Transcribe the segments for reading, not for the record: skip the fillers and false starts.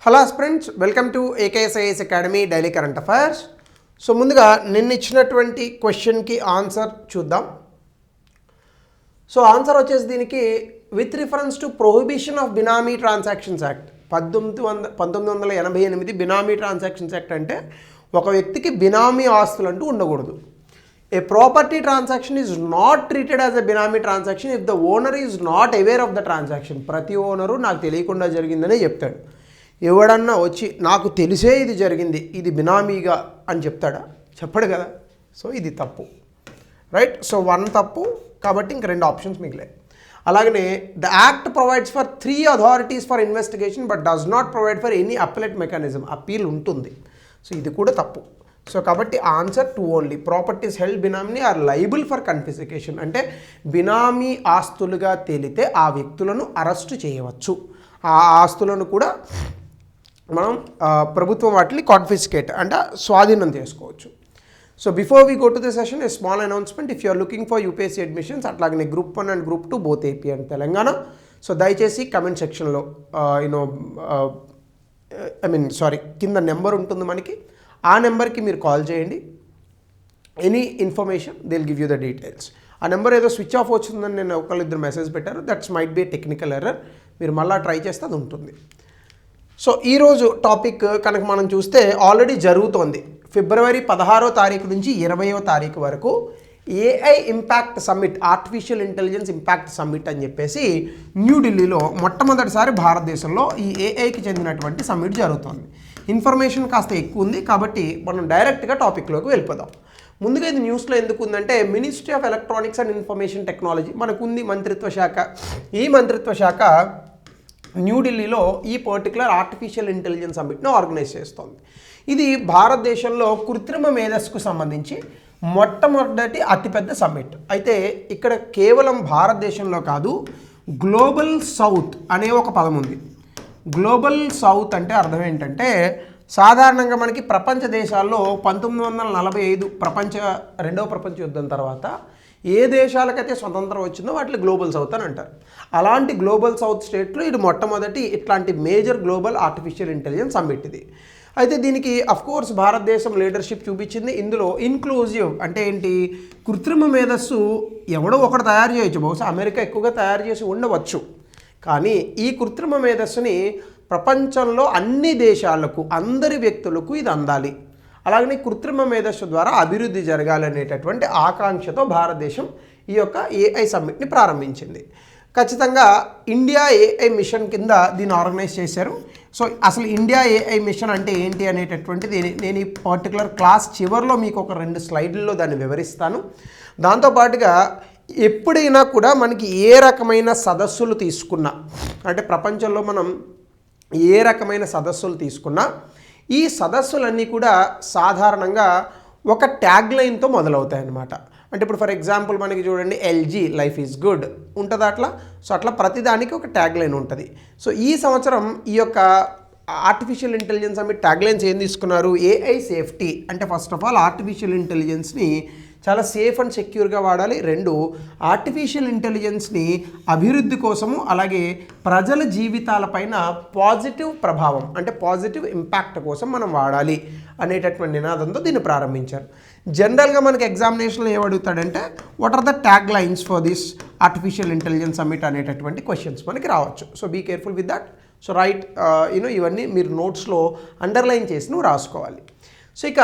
Hello friends, welcome to ఏకేఎస్ఐఎస్ academy daily current affairs. So ముందుగా నిన్న ఇచ్చినటువంటి క్వశ్చన్కి ఆన్సర్ చూద్దాం. సో ఆన్సర్ వచ్చేసి దీనికి with reference to prohibition of benami transactions act 1988 benami transactions act అంటే ఒక వ్యక్తికి బినామీ ఆస్తులు అంటూ ఉండకూడదు. A property transaction is not treated as a benami transaction if the owner is not aware of the transaction. ప్రతి ఓనరు నాకు తెలియకుండా జరిగిందనే చెప్తాడు. ఎవడన్నా వచ్చి నాకు తెలిసే ఇది జరిగింది, ఇది బినామీగా అని చెప్తాడా? చెప్పడు కదా. సో ఇది తప్పు, రైట్. సో వన్ తప్పు కాబట్టి ఇంక రెండు ఆప్షన్స్ మిగిలాయి. అలాగనే the act provides for 3 authorities for investigation but does not provide for any appellate mechanism. Appeal ఉంటుంది. సో ఇది కూడా తప్పు. సో కాబట్టి answer 2 only. Properties held benami are liable for confiscation. అంటే బినామీ ఆస్తులుగా తేలితే ఆ వ్యక్తులను అరెస్టు చేయవచ్చు. ఆ ఆస్తులను కూడా మనం ప్రభుత్వం వాటిని కాన్ఫిస్కేట్ అంటే స్వాధీనం చేసుకోవచ్చు. So before we go to the session a small announcement. If you are looking for UPSC admissions, అట్లాగనే group 1 and group 2 both AP and Telangana. So దయచేసి కమెంట్ సెక్షన్లో కింద నెంబర్ ఉంటుంది మనకి, ఆ నెంబర్కి మీరు కాల్ చేయండి. Any information they will give you the details. ఆ నెంబర్ ఏదో స్విచ్ ఆఫ్ వచ్చిందని నేను ఒకళ్ళిద్దరు మెసేజ్ పెట్టారు. That's might be technical error. మీరు మళ్ళీ ట్రై చేస్తే అది ఉంటుంది. సో ఈరోజు టాపిక్ కనుక మనం చూస్తే ఆల్రెడీ జరుగుతోంది. ఫిబ్రవరి 16వ తారీఖు నుంచి 20వ తారీఖు వరకు AI impact summit, artificial intelligence impact summit అని చెప్పేసి న్యూఢిల్లీలో మొట్టమొదటిసారి భారతదేశంలో ఈ ఏఐకి చెందినటువంటి సమ్మిట్ జరుగుతోంది. ఇన్ఫర్మేషన్ కాస్త ఎక్కువ ఉంది కాబట్టి మనం డైరెక్ట్గా టాపిక్లోకి వెళ్ళిపోదాం. ముందుగా ఇది న్యూస్లో ఎందుకు ఉందంటే ministry of electronics and information technology మనకుంది మంత్రిత్వ శాఖ. ఈ మంత్రిత్వ శాఖ న్యూఢిల్లీలో ఈ పర్టికులర్ ఆర్టిఫిషియల్ ఇంటెలిజెన్స్ సమ్మిట్ను ఆర్గనైజ్ చేస్తోంది. ఇది భారతదేశంలో కృత్రిమ మేధస్సుకు సంబంధించి మొట్టమొదటి అతిపెద్ద సమ్మిట్. అయితే ఇక్కడ కేవలం భారతదేశంలో కాదు, గ్లోబల్ సౌత్ అనే ఒక పదం ఉంది. గ్లోబల్ సౌత్ అంటే అర్థం ఏంటంటే సాధారణంగా మనకి ప్రపంచ దేశాల్లో 1945 రెండవ ప్రపంచ యుద్ధం తర్వాత ఏ దేశాలకైతే స్వతంత్రం వచ్చిందో వాటిని గ్లోబల్ సౌత్ అని అంటారు. అలాంటి గ్లోబల్ సౌత్ స్టేట్లో ఇది మొట్టమొదటి ఇట్లాంటి major global artificial intelligence summit ఇది. అయితే దీనికి అఫ్కోర్స్ భారతదేశం లీడర్షిప్ చూపించింది. ఇందులో ఇన్క్లూజివ్ అంటే ఏంటి, కృత్రిమ మేధస్సు ఎవడో ఒకటి తయారు చేయొచ్చు, బహుశా అమెరికా ఎక్కువగా తయారు చేసి ఉండవచ్చు. కానీ ఈ కృత్రిమ మేధస్సుని ప్రపంచంలో అన్ని దేశాలకు, అందరి వ్యక్తులకు ఇది అందాలి. అలాగనే కృత్రిమ మేధస్సు ద్వారా అభివృద్ధి జరగాలనేటటువంటి ఆకాంక్షతో భారతదేశం ఈ యొక్క ఏఐ సమ్మిట్ని ప్రారంభించింది. ఖచ్చితంగా ఇండియా ఏఐ మిషన్ కింద దీన్ని ఆర్గనైజ్ చేశారు. సో అసలు ఇండియా ఏఐ మిషన్ అంటే ఏంటి అనేటటువంటిది నేను ఈ పర్టికులర్ క్లాస్ చివరిలో మీకు ఒక 2 స్లైడ్లలో దాన్ని వివరిస్తాను. దాంతోపాటుగా ఎప్పుడైనా కూడా మనకి ఏ రకమైన సదస్సులు తీసుకున్నా, అంటే ప్రపంచంలో మనం ఏ రకమైన సదస్సులు తీసుకున్నా ఈ సదస్సులన్నీ కూడా సాధారణంగా ఒక ట్యాగ్ లైన్తో మొదలవుతాయి అన్నమాట. అంటే ఇప్పుడు ఫర్ ఎగ్జాంపుల్ మనకి చూడండి, ఎల్జీ లైఫ్ ఈజ్ గుడ్ ఉంటుంది అట్లా. సో అట్లా ప్రతిదానికి ఒక ట్యాగ్ లైన్ ఉంటుంది. సో ఈ సంవత్సరం ఈ యొక్క ఆర్టిఫిషియల్ ఇంటెలిజెన్స్ అనే ట్యాగ్ లైన్స్ ఏం తీసుకున్నారు, ఏఐ సేఫ్టీ. అంటే ఫస్ట్ ఆఫ్ ఆల్ ఆర్టిఫిషియల్ ఇంటెలిజెన్స్ని చాలా సేఫ్ అండ్ సెక్యూర్గా వాడాలి. 2, ఆర్టిఫిషియల్ ఇంటెలిజెన్స్ని అభివృద్ధి కోసము, అలాగే ప్రజల జీవితాలపైన పాజిటివ్ ప్రభావం అంటే పాజిటివ్ ఇంపాక్ట్ కోసం మనం వాడాలి అనేటటువంటి నినాదంతో దీన్ని ప్రారంభించారు. జనరల్గా మనకి ఎగ్జామినేషన్లో ఏమడుగుతాడంటే what are the tag lines for this artificial intelligence summit అనేటటువంటి క్వశ్చన్స్ మనకి రావచ్చు. So be careful with that. So right, ఇవన్నీ మీరు నోట్స్లో అండర్లైన్ చేసి నువ్వు రాసుకోవాలి. సో ఇక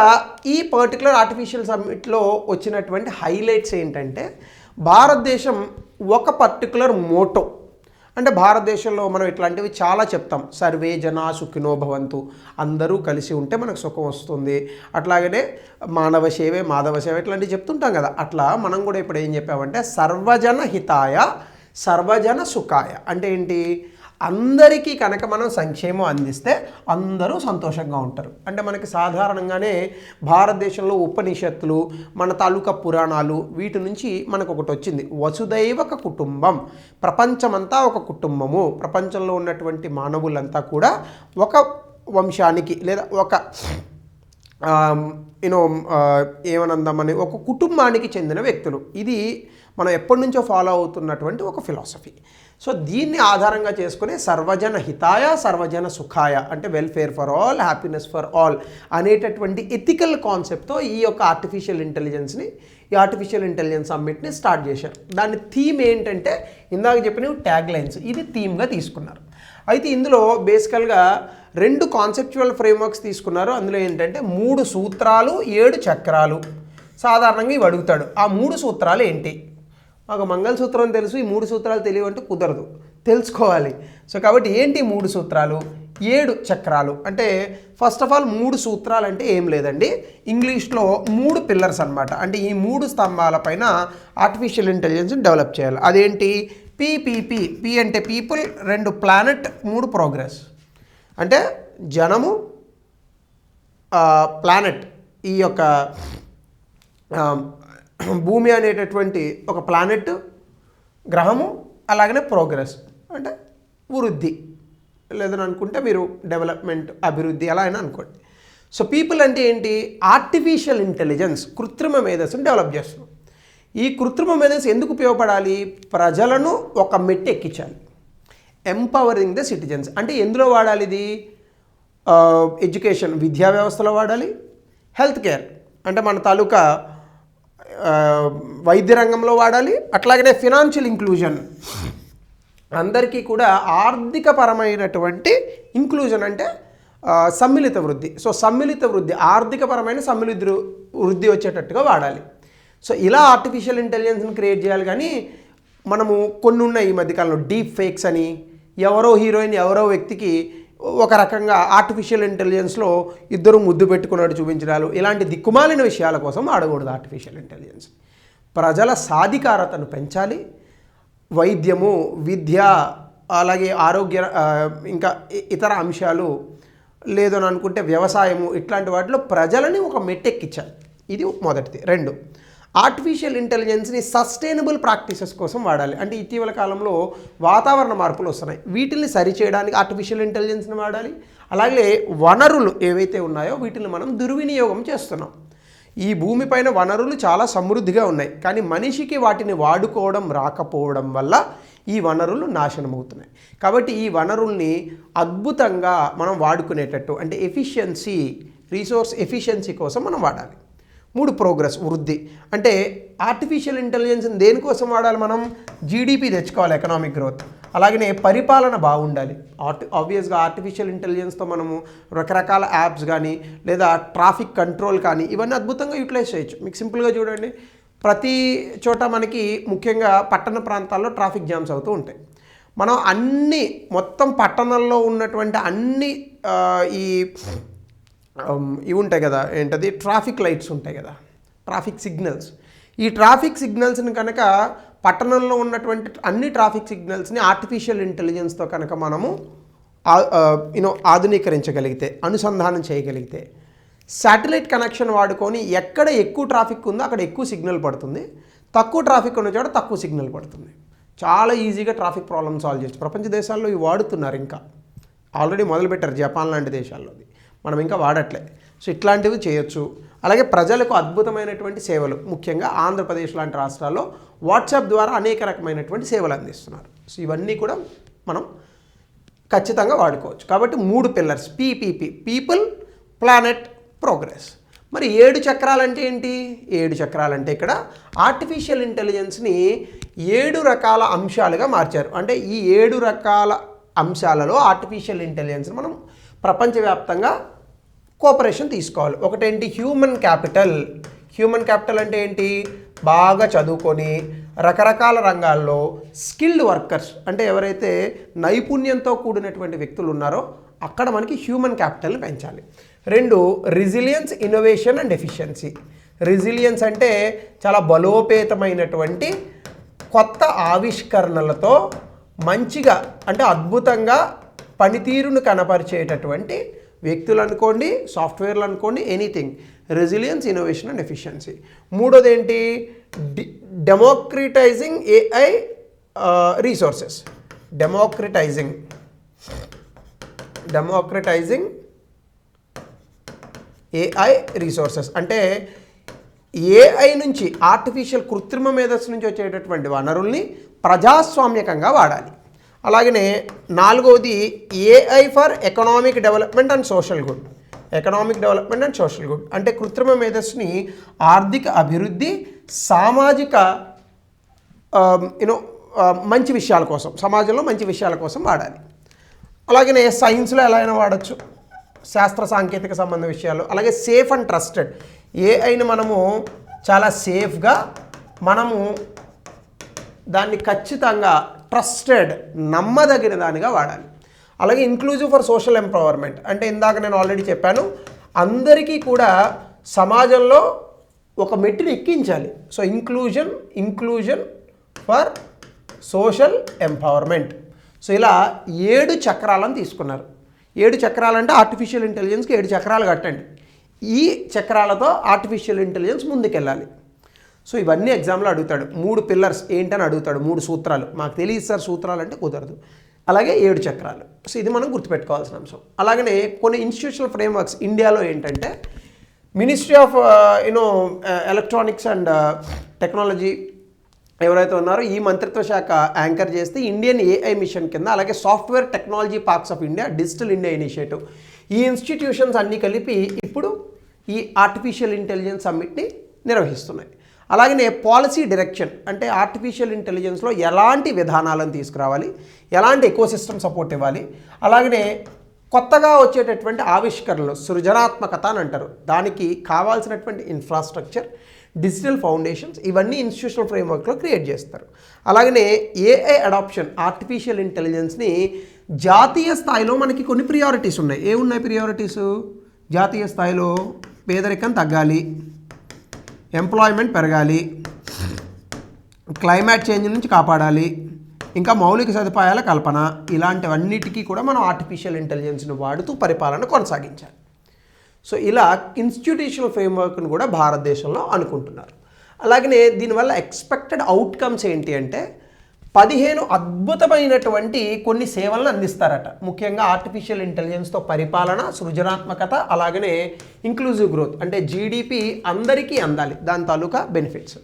ఈ పర్టికులర్ ఆర్టిఫిషియల్ సమ్మిట్లో వచ్చినటువంటి హైలైట్స్ ఏంటంటే భారతదేశం ఒక పర్టికులర్ మోటో, అంటే భారతదేశంలో మనం ఇట్లాంటివి చాలా చెప్తాం. సర్వే జనా సుఖినో భవంతు, అందరూ కలిసి ఉంటే మనకు సుఖం వస్తుంది. అట్లాగనే మానవ సేవే మాధవ సేవ ఇట్లాంటివి చెప్తుంటాం కదా. అట్లా మనం కూడా ఇప్పుడు ఏం చెప్పామంటే సర్వజన హితాయ సర్వజన సుఖాయ. అంటే ఏంటి, అందరికీ కనుక మనం సంక్షేమం అందిస్తే అందరూ సంతోషంగా ఉంటారు. అంటే మనకి సాధారణంగానే భారతదేశంలో ఉపనిషత్తులు, మన తాలూకా పురాణాలు, వీటి నుంచి మనకు ఒకటి వచ్చింది, వసుదైవక కుటుంబం. ప్రపంచమంతా ఒక కుటుంబము. ప్రపంచంలో ఉన్నటువంటి మానవులంతా కూడా ఒక వంశానికి లేదా ఒక ఏమనందామని ఒక కుటుంబానికి చెందిన వ్యక్తులు. ఇది మనం ఎప్పటి నుంచో ఫాలో అవుతున్నటువంటి ఒక ఫిలాసఫీ. సో దీన్ని ఆధారంగా చేసుకునే సర్వజన హితాయ సర్వజన సుఖాయ అంటే welfare for all happiness for all అనేటటువంటి ఎథికల్ కాన్సెప్ట్తో ఈ యొక్క ఆర్టిఫిషియల్ ఇంటెలిజెన్స్ని ఈ ఆర్టిఫిషియల్ ఇంటెలిజెన్స్ సమ్మిట్ని స్టార్ట్ చేశారు. దాని థీమ్ ఏంటంటే ఇందాక చెప్పినవి ట్యాగ్ లైన్స్, ఇది థీమ్గా తీసుకున్నారు. అయితే ఇందులో బేసికల్గా 2 కాన్సెప్చువల్ ఫ్రేమ్వర్క్స్ తీసుకున్నారు. అందులో ఏంటంటే 3 సూత్రాలు 7 చక్రాలు. సాధారణంగా ఇవి అడుగుతాడు, ఆ 3 సూత్రాలు ఏంటి? మాకు మంగళసూత్రం తెలుసు, ఈ 3 సూత్రాలు తెలియవంటే కుదరదు, తెలుసుకోవాలి. సో కాబట్టి ఏంటి 3 సూత్రాలు 7 చక్రాలు అంటే ఫస్ట్ ఆఫ్ ఆల్ 3 సూత్రాలు అంటే ఏం లేదండి, ఇంగ్లీష్లో 3 పిల్లర్స్ అనమాట. అంటే ఈ 3 స్తంభాల పైన ఆర్టిఫిషియల్ ఇంటెలిజెన్స్ని డెవలప్ చేయాలి. అదేంటి? పీపీపీ, పీ అంటే పీపుల్, 2 ప్లానెట్, 3 ప్రోగ్రెస్. అంటే జనము, ప్లానెట్ ఈ యొక్క భూమి అనేటటువంటి ఒక ప్లానెట్, గ్రహము, అలాగనే ప్రోగ్రెస్ అంటే వృద్ధి, లేదని అనుకుంటే మీరు డెవలప్మెంట్, అభివృద్ధి అలా అయినా అనుకోండి. సో పీపుల్ అంటే ఏంటి? ఆర్టిఫిషియల్ ఇంటెలిజెన్స్, కృత్రిమ మేధస్సును డెవలప్ చేస్తున్నాం. ఈ కృత్రిమ మేధస్సు ఎందుకు ఉపయోగపడాలి? ప్రజలను ఒక మెట్టు ఎక్కించాలి. ఎంపవరింగ్ ద సిటిజన్స్ అంటే ఎందులో వాడాలి ఇది? ఎడ్యుకేషన్, విద్యా వ్యవస్థలో వాడాలి. హెల్త్ కేర్ అంటే మన తాలూకా వైద్య రంగంలో వాడాలి. అట్లాగనే ఫినాన్షియల్ ఇంక్లూజన్, అందరికీ కూడా ఆర్థికపరమైనటువంటి ఇంక్లూజన్ అంటే సమ్మిళిత వృద్ధి. సో సమ్మిళిత వృద్ధి, ఆర్థికపరమైన సమ్మిళిత వృద్ధి వచ్చేటట్టుగా వాడాలి. సో ఇలా ఆర్టిఫిషియల్ ఇంటెలిజెన్స్ని క్రియేట్ చేయాలి. కానీ మనము కొన్ని ఉన్నాయి ఈ మధ్యకాలంలో, డీప్ ఫేక్స్ అని, ఎవరో హీరోయిన్ ఎవరో వ్యక్తికి ఒక రకంగా ఆర్టిఫిషియల్ ఇంటెలిజెన్స్లో ఇద్దరు ముద్దు పెట్టుకున్నట్టు చూపించడాలు, ఇలాంటి దిక్కుమాలిన విషయాల కోసం ఆడకూడదు ఆర్టిఫిషియల్ ఇంటెలిజెన్స్. ప్రజల సాధికారతను పెంచాలి. వైద్యము, విద్య, అలాగే ఆరోగ్య, ఇంకా ఇతర అంశాలు, లేదని అనుకుంటే వ్యవసాయము, ఇట్లాంటి వాటిలో ప్రజలని ఒక మెట్టెక్కించాలి. ఇది మొదటిది. 2, ఆర్టిఫిషియల్ ఇంటెలిజెన్స్ని సస్టైనబుల్ ప్రాక్టీసెస్ కోసం వాడాలి. అంటే ఇటీవల కాలంలో వాతావరణ మార్పులు వస్తున్నాయి, వీటిని సరిచేయడానికి ఆర్టిఫిషియల్ ఇంటెలిజెన్స్ని వాడాలి. అలాగే వనరులు ఏవైతే ఉన్నాయో వీటిని మనం దుర్వినియోగం చేస్తున్నాం. ఈ భూమిపైన వనరులు చాలా సమృద్ధిగా ఉన్నాయి, కానీ మనిషికి వాటిని వాడుకోవడం రాకపోవడం వల్ల ఈ వనరులు నాశనం అవుతున్నాయి. కాబట్టి ఈ వనరుల్ని అద్భుతంగా మనం వాడుకునేటట్టు అంటే ఎఫిషియన్సీ, రీసోర్స్ ఎఫిషియన్సీ కోసం మనం వాడాలి. 3 ప్రోగ్రెస్, వృద్ధి. అంటే ఆర్టిఫిషియల్ ఇంటెలిజెన్స్ని దేనికోసం వాడాలి? మనం జీడిపి తెచ్చుకోవాలి, ఎకనామిక్ గ్రోత్. అలాగనే పరిపాలన బాగుండాలి. ఆబ్వియస్గా ఆర్టిఫిషియల్ ఇంటెలిజెన్స్తో మనము రకరకాల యాప్స్ కానీ లేదా ట్రాఫిక్ కంట్రోల్ కానీ ఇవన్నీ అద్భుతంగా యూటిలైజ్ చేయొచ్చు. మీకు సింపుల్గా చూడండి, ప్రతి చోట మనకి ముఖ్యంగా పట్టణ ప్రాంతాల్లో ట్రాఫిక్ జామ్స్ అవుతూ ఉంటాయి. మనం మొత్తం పట్టణంలో ఉన్నటువంటి అన్ని ఇవి ఉంటాయి కదా, ఏంటది, ట్రాఫిక్ లైట్స్ ఉంటాయి కదా, ట్రాఫిక్ సిగ్నల్స్. ఈ ట్రాఫిక్ సిగ్నల్స్ని కనుక పట్టణంలో ఉన్నటువంటి అన్ని ట్రాఫిక్ సిగ్నల్స్ని ఆర్టిఫిషియల్ ఇంటెలిజెన్స్తో కనుక మనము ఆధునీకరించగలిగితే, అనుసంధానం చేయగలిగితే, శాటిలైట్ కనెక్షన్ వాడుకొని ఎక్కడ ఎక్కువ ట్రాఫిక్ ఉందో అక్కడ ఎక్కువ సిగ్నల్ పడుతుంది, తక్కువ ట్రాఫిక్ ఉన్న చోట తక్కువ సిగ్నల్ పడుతుంది. చాలా ఈజీగా ట్రాఫిక్ ప్రాబ్లమ్ సాల్వ్ చేయొచ్చు. ప్రపంచ దేశాల్లో ఇవి వాడుతున్నారు, ఇంకా ఆల్రెడీ మొదలుపెట్టారు జపాన్ లాంటి దేశాల్లో. మనం ఇంకా వాడట్లే. సో ఇట్లాంటివి చేయొచ్చు. అలాగే ప్రజలకు అద్భుతమైనటువంటి సేవలు, ముఖ్యంగా ఆంధ్రప్రదేశ్ లాంటి రాష్ట్రాల్లో వాట్సాప్ ద్వారా అనేక రకమైనటువంటి సేవలు అందిస్తున్నారు. సో ఇవన్నీ కూడా మనం ఖచ్చితంగా వాడుకోవచ్చు. కాబట్టి 3 pillars, PPP, people, planet, progress. మరి 7 చక్రాలు అంటే ఏంటి? 7 చక్రాలు అంటే ఇక్కడ ఆర్టిఫిషియల్ ఇంటెలిజెన్స్ని 7 రకాల అంశాలుగా మార్చారు. అంటే ఈ 7 రకాల అంశాలలో ఆర్టిఫిషియల్ ఇంటెలిజెన్స్ని మనం ప్రపంచవ్యాప్తంగా కోఆపరేషన్ తీసుకోవాలి. ఒకటేంటి? Human capital. హ్యూమన్ క్యాపిటల్ అంటే ఏంటి? బాగా చదువుకొని రకరకాల రంగాల్లో స్కిల్డ్ వర్కర్స్ అంటే ఎవరైతే నైపుణ్యంతో కూడినటువంటి వ్యక్తులు ఉన్నారో అక్కడ మనకి హ్యూమన్ క్యాపిటల్ని పెంచాలి. 2, resilience, innovation and efficiency. Resilience అంటే చాలా బలోపేతమైనటువంటి కొత్త ఆవిష్కరణలతో మంచిగా అంటే అద్భుతంగా పనితీరును కనపరిచేటటువంటి వ్యక్తులు అనుకోండి, సాఫ్ట్వేర్లు అనుకోండి, anything. Resilience, innovation and efficiency. 3వది ఏంటి? Democratising AI resources. Democratising AI resources అంటే ఏఐ నుంచి ఆర్టిఫిషియల్ కృత్రిమ మేధస్సు నుంచి వచ్చేటటువంటి వనరుల్ని ప్రజాస్వామ్యకంగా వాడాలి. అలాగనే 4వది AI for economic development and social good. Economic development and social good అంటే కృత్రిమ మేధస్సుని ఆర్థిక అభివృద్ధి, సామాజిక మంచి విషయాల కోసం, సమాజంలో మంచి విషయాల కోసం వాడాలి. అలాగనే సైన్స్లో ఎలా అయినా వాడచ్చు, శాస్త్ర సాంకేతిక సంబంధ విషయాలు. అలాగే సేఫ్ అండ్ ట్రస్టెడ్, ఏఐని మనము చాలా సేఫ్గా మనము దాన్ని ఖచ్చితంగా ట్రస్టెడ్, నమ్మదగిన దానిగా వాడాలి. అలాగే ఇంక్లూజివ్ ఫర్ సోషల్ ఎంపవర్మెంట్ అంటే ఇందాక నేను ఆల్రెడీ చెప్పాను, అందరికీ కూడా సమాజంలో ఒక మెట్టుని ఎక్కించాలి. So inclusion for social empowerment. So ఇలా 7 చక్రాలను తీసుకున్నారు. 7 చక్రాలు అంటే ఆర్టిఫిషియల్ ఇంటెలిజెన్స్కి 7 చక్రాలు కట్టండి. ఈ చక్రాలతో ఆర్టిఫిషియల్ ఇంటెలిజెన్స్ ముందుకెళ్ళాలి. సో ఇవన్నీ ఎగ్జామ్లో అడుగుతాడు. 3 పిల్లర్స్ ఏంటని అడుగుతాడు, 3 సూత్రాలు. మాకు తెలియదు సార్ సూత్రాలు అంటే కుదరదు. అలాగే 7 చక్రాలు. సో ఇది మనం గుర్తుపెట్టుకోవాల్సిన అంశం. అలాగనే కొన్ని ఇన్స్టిట్యూషనల్ ఫ్రేమ్వర్క్స్ ఇండియాలో ఏంటంటే ministry of electronics and technology ఎవరైతే ఉన్నారో ఈ మంత్రిత్వ శాఖ యాంకర్ చేస్తే ఇండియన్ ఏఐ మిషన్ కింద, అలాగే software technology parks of India, digital India initiative, ఈ ఇన్స్టిట్యూషన్స్ అన్నీ కలిపి ఇప్పుడు ఈ ఆర్టిఫిషియల్ ఇంటెలిజెన్స్ సమ్మిట్ని నిర్వహిస్తున్నాయి. అలాగనే పాలసీ డైరెక్షన్ అంటే ఆర్టిఫిషియల్ ఇంటెలిజెన్స్లో ఎలాంటి విధానాలను తీసుకురావాలి, ఎలాంటి ఎకోసిస్టమ్ సపోర్ట్ ఇవ్వాలి, అలాగనే కొత్తగా వచ్చేటటువంటి ఆవిష్కరణలు సృజనాత్మకత అని అంటారు, దానికి కావాల్సినటువంటి ఇన్ఫ్రాస్ట్రక్చర్, డిజిటల్ ఫౌండేషన్స్ ఇవన్నీ ఇన్స్టిట్యూషనల్ ఫ్రేమ్వర్క్లో క్రియేట్ చేస్తారు. అలాగనే ఏఐ అడాప్షన్, ఆర్టిఫిషియల్ ఇంటెలిజెన్స్ని జాతీయ స్థాయిలో మనకి కొన్ని ప్రియారిటీస్ ఉన్నాయి. ఏమున్నాయి ప్రియారిటీస్? జాతీయ స్థాయిలో పేదరికం తగ్గాలి, ఎంప్లాయ్మెంట్ పెరగాలి, క్లైమేట్ చేంజ్ నుంచి కాపాడాలి, ఇంకా మౌలిక సదుపాయాల కల్పన, ఇలాంటివన్నిటికీ కూడా మనం ఆర్టిఫిషియల్ ఇంటెలిజెన్స్ని వాడుతూ పరిపాలన కొనసాగించాలి. సో ఇలా ఇన్స్టిట్యూషనల్ ఫ్రేమ్వర్క్ను కూడా భారతదేశంలో అనుకుంటున్నారు. అలాగనే దీనివల్ల ఎక్స్పెక్టెడ్ అవుట్కమ్స్ ఏంటి అంటే 15 అద్భుతమైనటువంటి కొన్ని సేవలను అందిస్తారట. ముఖ్యంగా ఆర్టిఫిషియల్ ఇంటెలిజెన్స్తో పరిపాలన, సృజనాత్మకత, అలాగనే ఇంక్లూజివ్ గ్రోత్ అంటే జీడిపి అందరికీ అందాలి, దాని తాలూకా బెనిఫిట్స్.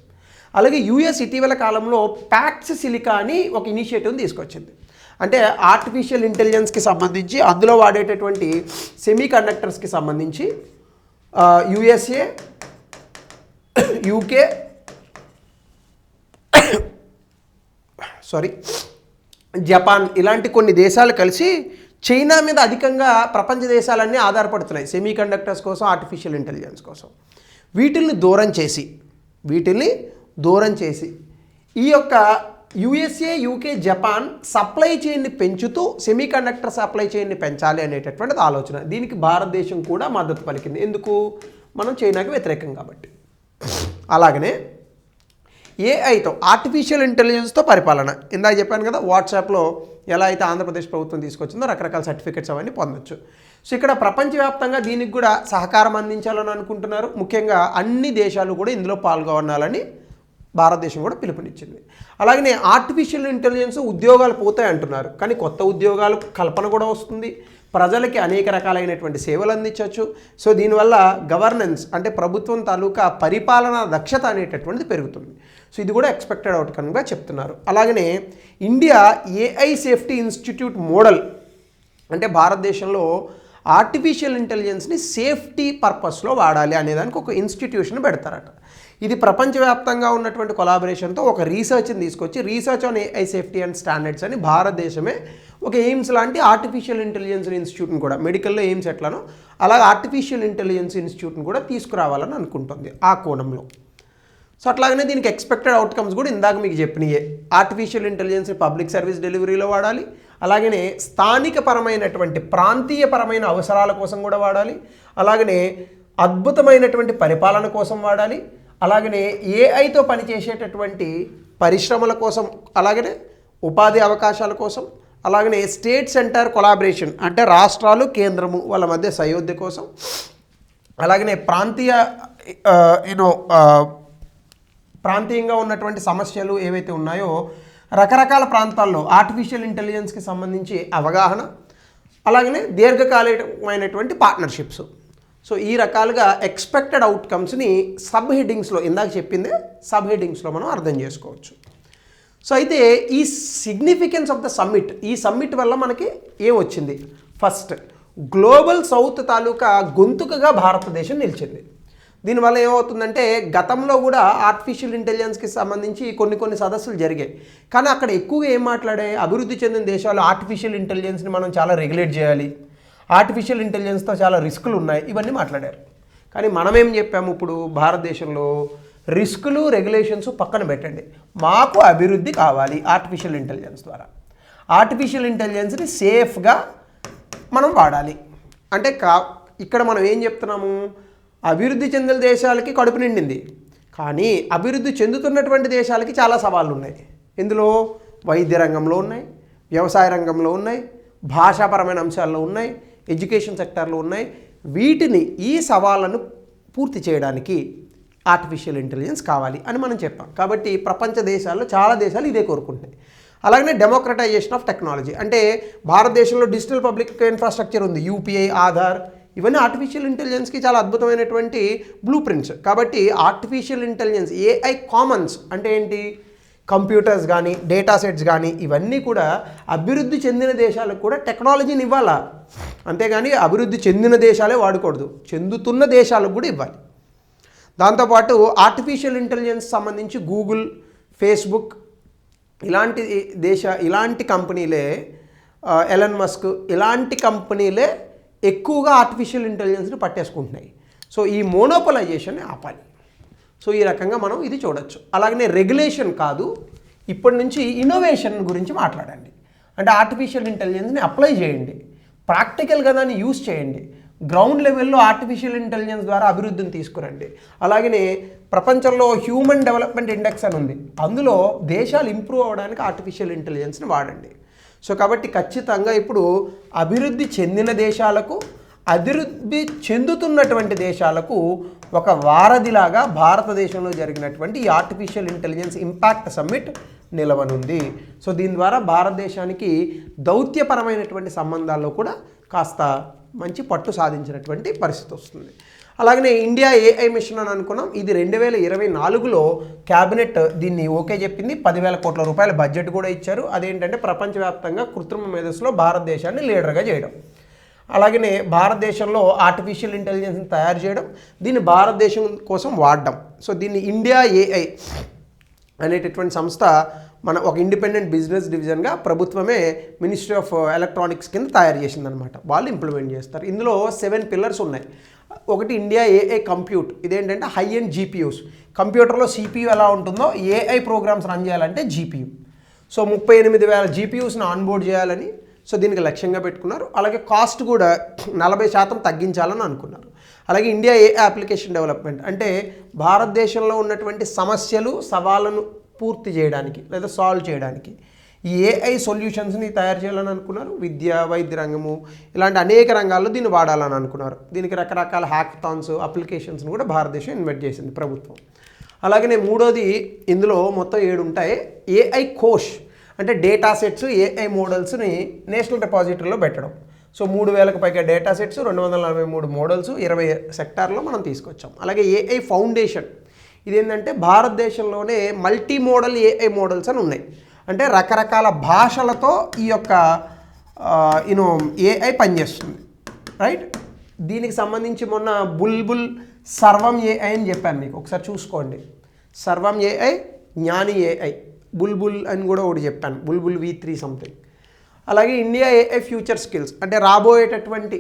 అలాగే యుఎస్ ఇటీవల కాలంలో ప్యాక్స్ సిలికా అని ఒక ఇనిషియేటివ్ని తీసుకొచ్చింది. అంటే ఆర్టిఫిషియల్ ఇంటెలిజెన్స్కి సంబంధించి అందులో వాడేటటువంటి సెమీ కండక్టర్స్కి సంబంధించి యుఎస్ఏ, యూకే, జపాన్ ఇలాంటి కొన్ని దేశాలు కలిసి చైనా మీద అధికంగా ప్రపంచ దేశాలన్నీ ఆధారపడుతున్నాయి సెమీ కండక్టర్స్ కోసం, ఆర్టిఫిషియల్ ఇంటెలిజెన్స్ కోసం. వీటిల్ని దూరం చేసి ఈ యొక్క యుఎస్ఏ, యూకే, జపాన్ సప్లై చైన్ని పెంచుతూ సెమీ కండక్టర్ సప్లై చైన్ని పెంచాలి అనేటటువంటిది ఆలోచన. దీనికి భారతదేశం కూడా మద్దతు పలికింది. ఎందుకు? మనం చైనాకి వ్యతిరేకం కాబట్టి. అలాగనే ఏఐతో ఆర్టిఫిషియల్ ఇంటెలిజెన్స్తో పరిపాలన, ఇందాక చెప్పాను కదా, వాట్సాప్లో ఎలా అయితే ఆంధ్రప్రదేశ్ ప్రభుత్వం తీసుకొచ్చిందో రకరకాల సర్టిఫికెట్స్ అవన్నీ పొందొచ్చు. సో ఇక్కడ ప్రపంచవ్యాప్తంగా దీనికి కూడా సహకారం అందించాలని అనుకుంటున్నారు. ముఖ్యంగా అన్ని దేశాలు కూడా ఇందులో పాల్గొనాలని భారతదేశం కూడా పిలుపునిచ్చింది. అలాగనే ఆర్టిఫిషియల్ ఇంటెలిజెన్స్ ఉద్యోగాలు పోతాయి అంటున్నారు, కానీ కొత్త ఉద్యోగాలు కల్పన కూడా వస్తుంది, ప్రజలకి అనేక రకాలైనటువంటి సేవలు అందించవచ్చు. సో దీనివల్ల గవర్నెన్స్ అంటే ప్రభుత్వం తాలూకా పరిపాలనా దక్షత అనేటటువంటిది పెరుగుతుంది. సో ఇది కూడా ఎక్స్పెక్టెడ్ అవుట్కమ్గా చెప్తున్నారు. అలాగనే India AI safety institute model అంటే భారతదేశంలో ఆర్టిఫిషియల్ ఇంటెలిజెన్స్ని సేఫ్టీ పర్పస్లో వాడాలి అనేదానికి ఒక ఇన్స్టిట్యూషన్ పెడతారట. ఇది ప్రపంచవ్యాప్తంగా ఉన్నటువంటి కొలాబరేషన్తో ఒక రీసెర్చ్ని తీసుకొచ్చి research on AI safety and standards అని భారతదేశమే ఒక ఎయిమ్స్ లాంటి ఆర్టిఫిషియల్ ఇంటెలిజెన్స్ ఇన్స్టిట్యూట్ని కూడా, మెడికల్లో ఎయిమ్స్ ఎట్లానో అలాగే ఆర్టిఫిషియల్ ఇంటెలిజెన్స్ ఇన్స్టిట్యూట్ని కూడా తీసుకురావాలని అనుకుంటుంది ఆ కోణంలో. సో అట్లాగనే దీనికి ఎక్స్పెక్టెడ్ అవుట్కమ్స్ కూడా ఇందాక మీకు చెప్పినయే. ఆర్టిఫిషియల్ ఇంటెలిజెన్స్ పబ్లిక్ సర్వీస్ డెలివరీలో వాడాలి, అలాగనే స్థానికపరమైనటువంటి ప్రాంతీయపరమైన అవసరాల కోసం కూడా వాడాలి, అలాగనే అద్భుతమైనటువంటి పరిపాలన కోసం వాడాలి, అలాగనే ఏఐతో పనిచేసేటటువంటి పరిశ్రమల కోసం, అలాగనే ఉపాధి అవకాశాల కోసం, అలాగనే స్టేట్ సెంటర్ కొలాబరేషన్ అంటే రాష్ట్రాలు కేంద్రము వాళ్ళ మధ్య సయోధ్య కోసం, అలాగనే ప్రాంతీయంగా ఉన్నటువంటి సమస్యలు ఏవైతే ఉన్నాయో రకరకాల ప్రాంతాల్లో ఆర్టిఫిషియల్ ఇంటెలిజెన్స్కి సంబంధించి అవగాహన, అలాగనే దీర్ఘకాలికమైనటువంటి పార్ట్నర్షిప్స్. సో ఈ రకాలుగా ఎక్స్పెక్టెడ్ అవుట్కమ్స్ని సబ్ హెడ్డింగ్స్లో ఇందాక చెప్పిందే సబ్ హెడ్డింగ్స్లో మనం అర్థం చేసుకోవచ్చు. సో అయితే ఈ సిగ్నిఫికెన్స్ ఆఫ్ ద సమ్మిట్, ఈ సమ్మిట్ వల్ల మనకి ఏం వచ్చింది? ఫస్ట్, గ్లోబల్ సౌత్ తాలూకా గొంతుకగా భారతదేశం నిలిచింది. దీనివల్ల ఏమవుతుందంటే గతంలో కూడా ఆర్టిఫిషియల్ ఇంటెలిజెన్స్కి సంబంధించి కొన్ని సదస్సులు జరిగాయి. కానీ అక్కడ ఎక్కువగా ఏం మాట్లాడాయి? అభివృద్ధి చెందిన దేశాలు ఆర్టిఫిషియల్ ఇంటెలిజెన్స్ని మనం చాలా రెగ్యులేట్ చేయాలి, ఆర్టిఫిషియల్ ఇంటెలిజెన్స్తో చాలా రిస్కులు ఉన్నాయి, ఇవన్నీ మాట్లాడారు. కానీ మనం ఏం చెప్పాము? ఇప్పుడు భారతదేశంలో రిస్కులు రెగ్యులేషన్స్ పక్కన పెట్టండి, మాకు అభివృద్ధి కావాలి ఆర్టిఫిషియల్ ఇంటెలిజెన్స్ ద్వారా. ఆర్టిఫిషియల్ ఇంటెలిజెన్స్ని సేఫ్గా మనం వాడాలి అంటే ఇక్కడ మనం ఏం చెప్తున్నాము? అభివృద్ధి చెందిన దేశాలకి కడుపు నిండింది, కానీ అభివృద్ధి చెందుతున్నటువంటి దేశాలకి చాలా సవాళ్ళు ఉన్నాయి. ఇందులో వైద్య రంగంలో ఉన్నాయి, వ్యవసాయ రంగంలో ఉన్నాయి, భాషాపరమైన అంశాల్లో ఉన్నాయి, ఎడ్యుకేషన్ సెక్టార్లో ఉన్నాయి. వీటిని, ఈ సవాళ్ళను పూర్తి చేయడానికి ఆర్టిఫిషియల్ ఇంటెలిజెన్స్ కావాలి అని మనం చెప్పాం. కాబట్టి ప్రపంచ దేశాల్లో చాలా దేశాలు ఇదే కోరుకుంటున్నాయి. అలాగనే డెమోక్రటైజేషన్ ఆఫ్ టెక్నాలజీ, అంటే భారతదేశంలో డిజిటల్ పబ్లిక్ ఇన్ఫ్రాస్ట్రక్చర్ ఉంది, యూపీఐ, ఆధార్, ఇవన్నీ ఆర్టిఫిషియల్ ఇంటెలిజెన్స్కి చాలా అద్భుతమైనటువంటి బ్లూ ప్రింట్స్. కాబట్టి ఆర్టిఫిషియల్ ఇంటెలిజెన్స్, ఏఐ కామన్స్ అంటే ఏంటి? కంప్యూటర్స్ కానీ, డేటా సెట్స్ కానీ, ఇవన్నీ కూడా అభివృద్ధి చెందిన దేశాలకు కూడా టెక్నాలజీని ఇవ్వాలా, అంతేగాని అభివృద్ధి చెందిన దేశాలే వాడకూడదు, చెందుతున్న దేశాలకు కూడా ఇవ్వాలి. దాంతోపాటు ఆర్టిఫిషియల్ ఇంటెలిజెన్స్ సంబంధించి గూగుల్, ఫేస్బుక్ ఇలాంటి కంపెనీలే, ఎలన్ మస్క్ ఇలాంటి కంపెనీలే ఎక్కువగా ఆర్టిఫిషియల్ ఇంటెలిజెన్స్ని పట్టేసుకుంటున్నాయి. సో ఈ మోనోపలైజేషన్ని ఆపాలి. సో ఈ రకంగా మనం ఇది చూడొచ్చు. అలాగనే రెగ్యులేషన్ కాదు, ఇప్పటి నుంచి ఇన్నోవేషన్ గురించి మాట్లాడండి. అంటే ఆర్టిఫిషియల్ ఇంటెలిజెన్స్ని అప్లై చేయండి, ప్రాక్టికల్గా దాన్ని యూజ్ చేయండి, గ్రౌండ్ లెవెల్లో ఆర్టిఫిషియల్ ఇంటెలిజెన్స్ ద్వారా అభివృద్ధిని తీసుకురండి. అలాగనే ప్రపంచంలో హ్యూమన్ డెవలప్మెంట్ ఇండెక్స్ అని ఉంది, అందులో దేశాలు ఇంప్రూవ్ అవ్వడానికి ఆర్టిఫిషియల్ ఇంటెలిజెన్స్ని వాడండి. సో కాబట్టి ఖచ్చితంగా ఇప్పుడు అభివృద్ధి చెందిన దేశాలకు, అభివృద్ధి చెందుతున్నటువంటి దేశాలకు ఒక వారధిలాగా భారతదేశంలో జరిగినటువంటి ఈ ఆర్టిఫిషియల్ ఇంటెలిజెన్స్ ఇంపాక్ట్ సమ్మిట్ నిలవనుంది. సో దీని ద్వారా భారతదేశానికి దౌత్యపరమైనటువంటి సంబంధాల్లో కూడా కాస్త మంచి పట్టు సాధించినటువంటి పరిస్థితి వస్తుంది. అలాగనే ఇండియా ఏఐ మిషన్ అని అనుకున్నాం, ఇది 2024లో క్యాబినెట్ దీన్ని ఓకే చెప్పింది. 10,000 కోట్ల రూపాయల బడ్జెట్ కూడా ఇచ్చారు. అదేంటంటే ప్రపంచవ్యాప్తంగా కృత్రిమ మేధస్సులో భారతదేశాన్ని లీడర్గా చేయడం, అలాగనే భారతదేశంలో ఆర్టిఫిషియల్ ఇంటెలిజెన్స్ని తయారు చేయడం, దీన్ని భారతదేశం కోసం వాడడం. సో దీన్ని ఇండియా ఏఐ అనేటటువంటి సంస్థ మన ఒక ఇండిపెండెంట్ బిజినెస్ డివిజన్గా ప్రభుత్వమే మినిస్ట్రీ ఆఫ్ ఎలక్ట్రానిక్స్ కింద తయారు చేసిందనమాట. వాళ్ళు ఇంప్లిమెంట్ చేస్తారు. ఇందులో 7 పిల్లర్స్ ఉన్నాయి. ఒకటి ఇండియా ఏఐ కంప్యూట్, ఇదేంటంటే హై అండ్ జీపీయూస్. కంప్యూటర్లో సిపియూ ఎలా ఉంటుందో ఏఐ ప్రోగ్రామ్స్ రన్ చేయాలంటే జీపీయూ. సో 38,000 జీపీయూస్ని ఆన్బోర్డ్ చేయాలని సో దీనికి లక్ష్యంగా పెట్టుకున్నారు. అలాగే కాస్ట్ కూడా 40% తగ్గించాలని అనుకున్నారు. అలాగే ఇండియా ఏఐ అప్లికేషన్ డెవలప్మెంట్, అంటే భారతదేశంలో ఉన్నటువంటి సమస్యలు, సవాళ్ళను పూర్తి చేయడానికి లేదా సాల్వ్ చేయడానికి ఈ ఏఐ సొల్యూషన్స్ని తయారు చేయాలని అనుకున్నారు. విద్య, వైద్య రంగము, ఇలాంటి అనేక రంగాల్లో దీన్ని వాడాలని అనుకున్నారు. దీనికి రకరకాల హ్యాకథాన్స్, అప్లికేషన్స్ని కూడా భారతదేశం ఇన్వెస్ట్ చేసింది ప్రభుత్వం. అలాగనే మూడోది, ఇందులో మొత్తం 7 ఉంటాయి. ఏఐ కోష్, అంటే డేటా సెట్స్, ఏఐ మోడల్స్ని నేషనల్ డిపాజిటరీలో పెట్టడం. సో 3,000కు పైగా డేటా సెట్స్, 243 మోడల్స్, 20 సెక్టార్లో మనం తీసుకొచ్చాం. అలాగే ఏఐ ఫౌండేషన్, ఇదేంటంటే భారతదేశంలోనే మల్టీ మోడల్ ఏఐ మోడల్స్ అని ఉన్నాయి. అంటే రకరకాల భాషలతో ఈ యొక్క ఏఐ పనిచేస్తుంది, రైట్. దీనికి సంబంధించి మొన్న బుల్బుల్ సర్వం ఏఐ అని చెప్పాను మీకు, ఒకసారి చూసుకోండి. సర్వం ఏఐ, జ్ఞాని ఏఐ, బుల్బుల్ అని కూడా ఒకటి చెప్పాను, బుల్బుల్ V3 సంథింగ్. అలాగే ఇండియా ఏఐ ఫ్యూచర్ స్కిల్స్, అంటే రాబోయేటటువంటి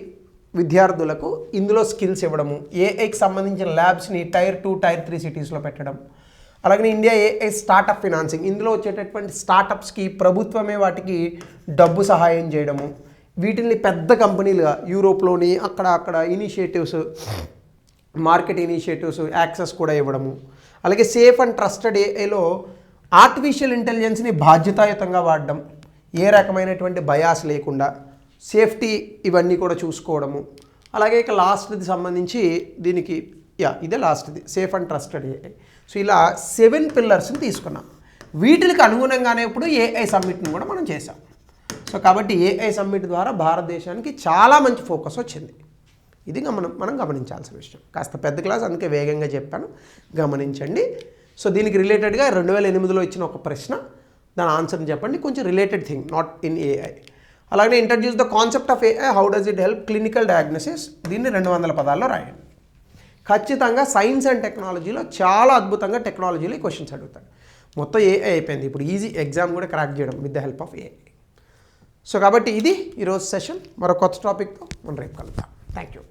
విద్యార్థులకు ఇందులో స్కిల్స్ ఇవ్వడము, ఏఐకి సంబంధించిన ల్యాబ్స్ని Tier 2, Tier 3 సిటీస్లో పెట్టడం. అలాగే ఇండియా ఏఐ స్టార్టప్ ఫినాన్సింగ్, ఇందులో వచ్చేటటువంటి స్టార్టప్స్కి ప్రభుత్వమే వాటికి డబ్బు సహాయం చేయడము. వీటిని పెద్ద కంపెనీలుగా యూరోప్లోని అక్కడ ఇనిషియేటివ్స్, మార్కెట్ ఇనిషియేటివ్స్ యాక్సెస్ కూడా ఇవ్వడము. అలాగే సేఫ్ అండ్ ట్రస్టెడ్ ఏఐలో ఆర్టిఫిషియల్ ఇంటెలిజెన్స్ని బాధ్యతాయుతంగా వాడడం, ఏ రకమైనటువంటి బయాస్ లేకుండా సేఫ్టీ ఇవన్నీ కూడా చూసుకోవడము. అలాగే ఇక లాస్ట్ది సంబంధించి దీనికి ఇదే లాస్ట్ది, safe and trusted AI. So ఇలా 7 పిల్లర్స్ని తీసుకున్నాం. వీటికి అనుగుణంగానే ఇప్పుడు ఏఐ సమ్మిట్ని కూడా మనం చేసాం. సో కాబట్టి ఏఐ సమ్మిట్ ద్వారా భారతదేశానికి చాలా మంచి ఫోకస్ వచ్చింది. ఇది మనం గమనించాల్సిన విషయం. కాస్త పెద్ద క్లాస్, అందుకే వేగంగా చెప్పాను, గమనించండి. సో దీనికి రిలేటెడ్గా 2008లో ఇచ్చిన ఒక ప్రశ్న, దాని ఆన్సర్ని చెప్పండి. కొంచెం related thing, not in AI. అలాగే introduce the concept of AI, how does it help clinical diagnosis. దీన్ని 200 పదాల్లో రాయండి. ఖచ్చితంగా సైన్స్ అండ్ టెక్నాలజీలో చాలా అద్భుతంగా టెక్నాలజీలో ఈ క్వశ్చన్స్ అడుగుతాడు. మొత్తం ఏఐ అయిపోయింది, ఇప్పుడు ఈజీ ఎగ్జామ్ కూడా క్రాక్ చేయడం with the help of AI. So కాబట్టి ఇది ఈరోజు సెషన్. మరో కొత్త టాపిక్తో మనం రేపు కలుద్దాం. Thank you.